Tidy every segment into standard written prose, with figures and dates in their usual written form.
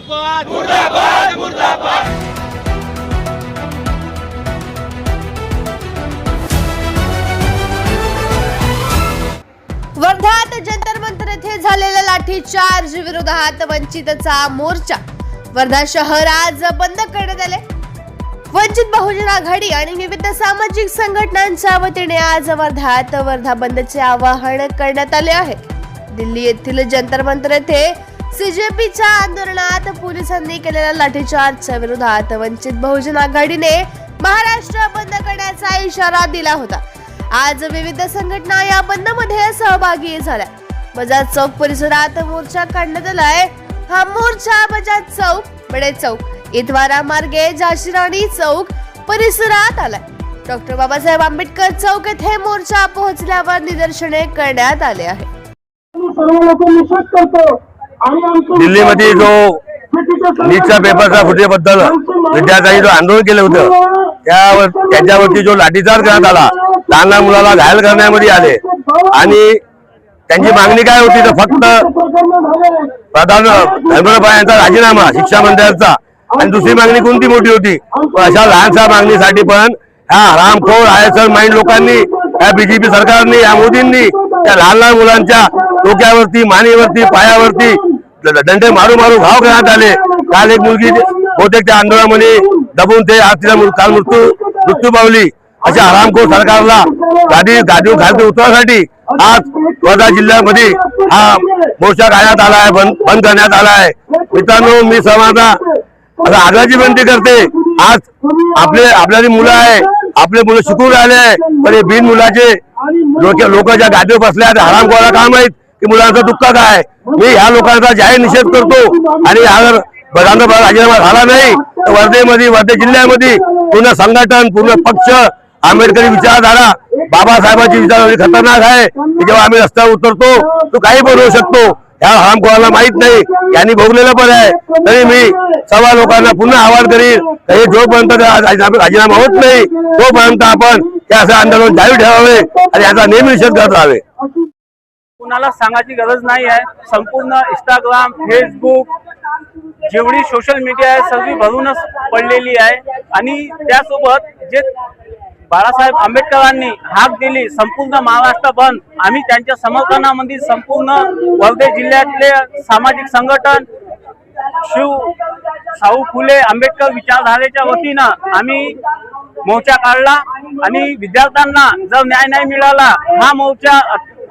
मुर्दाबाद मुर्दाबाद मुर्दाबाद। वर्ध्यात जंतर मंतर येथे झालेल्या लाठीचार्ज विरोधात वंचितचा मोर्चा। वर्धा शहर आज बंद करण्यात आले। वंचित बहुजन आघाडी आणि विविध सामाजिक संघटनांच्या वतीने आज वर्ध्यात वर्धा बंदचे आवाहन करण्यात आले आहे। दिल्ली येथील जंतर मंतर येथे सीजेपीच्या आंदोलनात पोलिसांनी केलेल्या लाठीचार्जच्या विरोधात वंचित बहुजन आघाडीने महाराष्ट्र बंद करण्याचा इशारा दिला होता। आज विविध संघटना या बंदमध्ये सहभागी झाल्या। बजाज चौक परिसरात मोर्चा काढण्यात आलाय। हा मोर्चा बजाज चौक, बडे चौक, इतवारा मार्गे झाशीराणी चौक परिसरात आलाय। डॉक्टर बाबासाहेब आंबेडकर चौक येथे मोर्चा पोहोचल्यावर निदर्शने करण्यात आले आहे। दिल्लीमध्ये जो नीटच्या पेपरचा फुटेबद्दल विद्यार्थ्यांनी जो आंदोलन केलं होतं त्याच्यावरती जो लाठीचार्ज करण्यात आला, लहान लहान मुलाला घायल करण्यामध्ये आले आणि त्यांची मागणी काय होती तर फक्त प्रधान धर्मेंद्र यांचा राजीनामा शिक्षा मंत्र्यांचा, आणि दुसरी मागणी कोणती मोठी होती, अशा लहानशा मागणीसाठी पण ह्या हरामखोर आयएसएल माइंड लोकांनी, या बीजेपी सरकारने, या मोदींनी त्या लहान लहान मुलांच्या डोक्यावरती, मानेवरती, पायावरती दंडे मारू मारू घाव करण्यात आले। काल एक मुलगी बहुतेक त्या आंदोलनामध्ये दबून ते आज तिला काल मृत्यू पावली। अशा हरामखोर सरकारला गादी घालते उतरण्यासाठी आज वर्धा जिल्ह्यामध्ये हा मोर्चा काढण्यात आला आहे, बंद करण्यात आला आहे। मित्रांनो, मी सर्वांना आग्रहाची विनंती करते, आज आपल्याला मुलं आहे, आपले मुलं शिकून राहिले आहे, पण हे बिन मुलाचे लोक ज्या गादीवर बसले आहेत हरामखोराला काय माहित की मुलांचं दुःख काय। मी ह्या लोकांचा जाहीर निषेध करतो आणि जर प्रधानमंत्री राजीनामा झाला नाही तर वर्धा जिल्ह्यामध्ये पूर्ण संघटन, पूर्ण पक्ष, आंबेडकरी विचारधारा, बाबासाहेबांची विचारधारा खतरनाक आहे की जेव्हा आम्ही रस्त्यावर उतरतो तो काही बनवू शकतो। ह्या हरामखोराला माहित नाही, यांनी भोगलेलं पण आहे। तरी मी सर्व लोकांना पुन्हा आवाहन करीन, हे जोपर्यंत राजीनामा होत नाही तोपर्यंत आपण हे असं आंदोलन जाहीर ठेवावे आणि याचा नेहमी निषेध करत राहावे। कुणाला सांगायची गरज नाही आहे। संपूर्ण इंस्टाग्राम, फेसबुक, जेवढी सोशल मीडिया आहे सगळी भरूनच पडलेली आहे। आणि त्यासोबत जे बाळासाहेब आंबेडकरांनी हाक दिली संपूर्ण महाराष्ट्र बंद, आम्ही त्यांच्या समर्थनामध्ये संपूर्ण वर्धा जिल्ह्यातले सामाजिक संघटन, शाहू फुले आंबेडकर विचारधारेच्या वतीनं आम्ही मोर्चा काढला आणि विद्यार्थ्यांना जर न्याय नाही मिळाला हा मोर्चा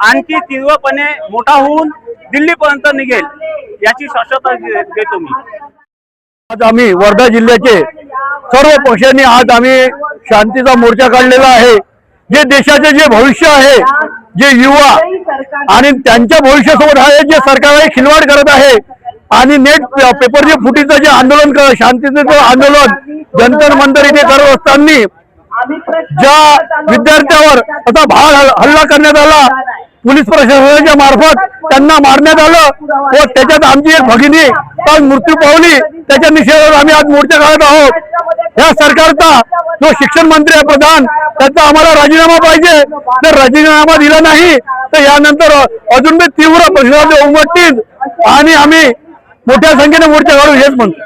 आणखी तीव्रपणे मोठा होऊन दिल्लीपर्यंत निघेल याची शाश्वती देतो मी। आज आम्ही वर्धा जिल्ह्याचे सर्व पक्षांनी आज आम्ही शांतीचा मोर्चा काढलेला आहे। जे देशाचे जे भविष्य आहे, जे युवा आणि त्यांच्या भविष्यासोबत आहे जे सरकार खिलवाड करत आहे आणि नेट पेपर जे फुटीचं जे आंदोलन शांतीचं आंदोलन जंतर मंतर इथे करत असताना ज्या विद्यार्थ्यावर असा भाळ हल्ला करण्यात आला, पोलीस प्रशासनाच्या मार्फत त्यांना मारण्यात आलं व त्याच्यात आमची एक भगिनी काल मृत्यू पावली, त्याच्या निषेधात आम्ही आज मोर्चा काढत आहोत। या सरकारचा जो शिक्षण मंत्री आहे प्रधान, त्याचा आम्हाला राजीनामा पाहिजे। जर राजीनामा दिला नाही तर यानंतर अजून तीव्र प्रश्न उमटतील आणि आम्ही मोठ्या संख्येने मोर्चा काढू हेच म्हणतो।